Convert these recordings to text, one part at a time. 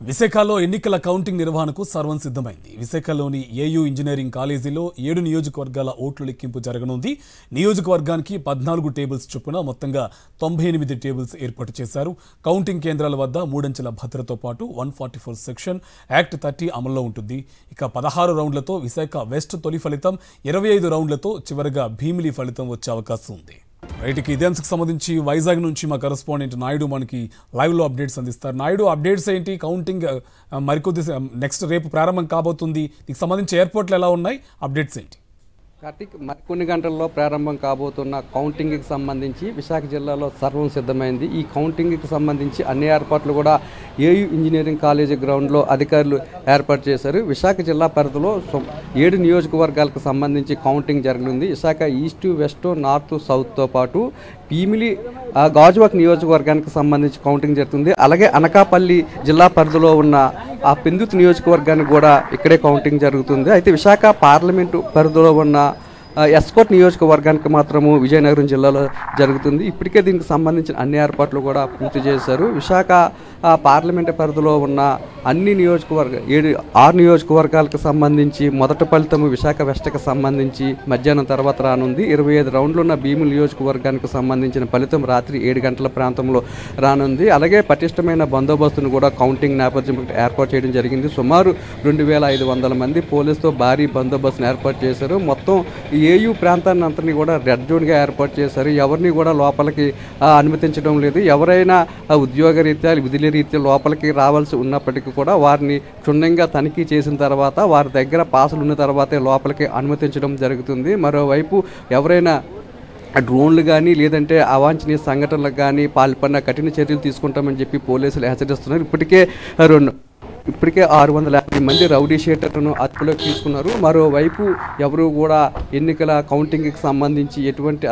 విశాఖలో ఎన్నికల కౌంటింగ్ నిర్వహణకు సర్వం సిద్ధమైంది. విశాఖలోని ఏయూ ఇంజనీరింగ్ కాలేజీలో 7 నియోజకవర్గాల ఓట్ల లెక్కింపు జరగనుంది. నియోజకవర్గానికి 14 టేబుల్స్ చొప్పున మొత్తంగా 98 టేబుల్స్ ఏర్పాటు చేశారు. కౌంటింగ్ కేంద్రాల వద్ద 3 అంచెల భద్రతతో పాటు 144 సెక్షన్ యాక్ట్ 30 అమల్లో ఉంటుంది. ఇక 16 రౌండ్లతో విశాఖ వెస్ట్ తొలి ఫలితం, 25 రౌండ్లతో చివరిగా భీమిలి ఫలితం వచ్చే అవకాశం ఉంది. రైట్కి ఇదే అంశకు సంబంధించి వైజాగ్ నుంచి మా కరెస్పాండెంట్ నాయుడు మనకి లైవ్లో అప్డేట్స్ అందిస్తారు. నాయుడు, అప్డేట్స్ ఏంటి? కౌంటింగ్ మరికొద్ది నెక్స్ట్ రేపు ప్రారంభం కాబోతుంది. దీనికి సంబంధించి ఎయిర్పోర్ట్లు ఎలా ఉన్నాయి? అప్డేట్స్ ఏంటి? కార్తిక్, మరికొన్ని గంటల్లో ప్రారంభం కాబోతున్న కౌంటింగ్కి సంబంధించి విశాఖ జిల్లాలో సర్వం సిద్ధమైంది. ఈ కౌంటింగ్కి సంబంధించి అన్ని ఏర్పాట్లు కూడా ఏయూ ఇంజనీరింగ్ కాలేజీ గ్రౌండ్లో అధికారులు ఏర్పాటు చేశారు. విశాఖ జిల్లా పరిధిలో 7 నియోజకవర్గాలకు సంబంధించి కౌంటింగ్ జరగనుంది. విశాఖ ఈస్ట్, వెస్ట్, నార్త్, సౌత్తో పాటు భీమిలి, గాజువాక నియోజకవర్గానికి సంబంధించి కౌంటింగ్ జరుగుతుంది. అలాగే అనకాపల్లి జిల్లా పరిధిలో ఉన్న ఆ పెందుతు నియోజకవర్గానికి కూడా ఇక్కడే కౌంటింగ్ జరుగుతుంది. అయితే విశాఖ పార్లమెంటు పరిధిలో ఉన్న ఎస్కోట్ నియోజకవర్గానికి మాత్రము విజయనగరం జిల్లాలో జరుగుతుంది. ఇప్పటికే దీనికి సంబంధించిన అన్ని ఏర్పాట్లు కూడా పూర్తి చేశారు. విశాఖ పార్లమెంటు పరిధిలో ఉన్న అన్ని 6 నియోజకవర్గాలకు సంబంధించి మొదటి ఫలితము విశాఖ వెస్ట్కి సంబంధించి మధ్యాహ్నం తర్వాత రానుంది. 25 రౌండ్లు ఉన్న భీముల నియోజకవర్గానికి సంబంధించిన ఫలితం రాత్రి 7 గంటల ప్రాంతంలో రానుంది. అలాగే పటిష్టమైన బందోబస్తును కూడా కౌంటింగ్ నేపథ్యం ఏర్పాటు చేయడం జరిగింది. సుమారు 2500 మంది పోలీసుతో భారీ బందోబస్తును ఏర్పాటు చేశారు. మొత్తం ఏయూ ప్రాంతాన్ని అంతని కూడా రెడ్ జోన్గా ఏర్పాటు చేశారు. ఎవరిని కూడా లోపలికి అనుమతించడం లేదు. ఎవరైనా ఉద్యోగ రీత్యా, విధుల రీత్యా లోపలికి రావాల్సి ఉన్నప్పటికీ కూడా వారిని క్షుణ్ణంగా తనిఖీ చేసిన తర్వాత వారి దగ్గర పాసులు ఉన్న తర్వాతే లోపలికి అనుమతించడం జరుగుతుంది. మరోవైపు ఎవరైనా డ్రోన్లు కానీ లేదంటే అవాంఛనీయ సంఘటనలకు కానీ పాల్పడిన కఠిన చర్యలు తీసుకుంటామని చెప్పి పోలీసులు హెచ్చరిస్తున్నారు. ఇప్పటికే 650 మంది రౌడీ షీటర్లను అదుపులోకి తీసుకున్నారు. మరోవైపు ఎవరు కూడా ఎన్నికల కౌంటింగ్కి సంబంధించి ఎటువంటి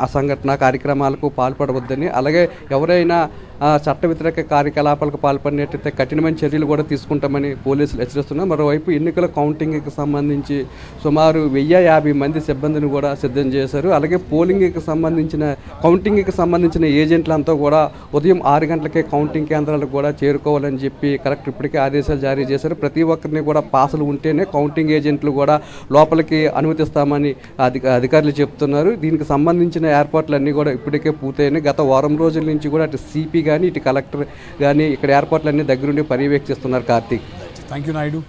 అసంఘటన కార్యక్రమాలకు పాల్పడవద్దని, అలాగే ఎవరైనా చట్ట వ్యతిరేక కార్యకలాపాలకు పాల్పడినట్టయితే కఠినమైన చర్యలు కూడా తీసుకుంటామని పోలీసులు హెచ్చరిస్తున్నారు. మరోవైపు ఎన్నికల కౌంటింగ్కి సంబంధించి సుమారు 1050 మంది సిబ్బందిని కూడా సిద్ధం చేశారు. అలాగే కౌంటింగ్కి సంబంధించిన ఏజెంట్లంతా కూడా ఉదయం 6 గంటలకే కౌంటింగ్ కేంద్రాలకు కూడా చేరుకోవాలని చెప్పి కలెక్టర్ ఇప్పటికే ఆదేశాలు జారీ చేశారు. ప్రతి ఒక్కరిని కూడా పాసులు ఉంటేనే కౌంటింగ్ ఏజెంట్లు కూడా లోపలికి అనుమతిస్తామని అధికారులు చెప్తున్నారు. దీనికి సంబంధించిన ఏర్పాట్లన్నీ కూడా ఇప్పటికే పూర్తయినాయి. గత వారం రోజుల నుంచి కూడా అటు సిపి కానీ ఇటు కలెక్టర్ కానీ ఇక్కడ ఏర్పాట్లన్నీ దగ్గరుండి పర్యవేక్షిస్తున్నారు. Karthik, thank you Naidu.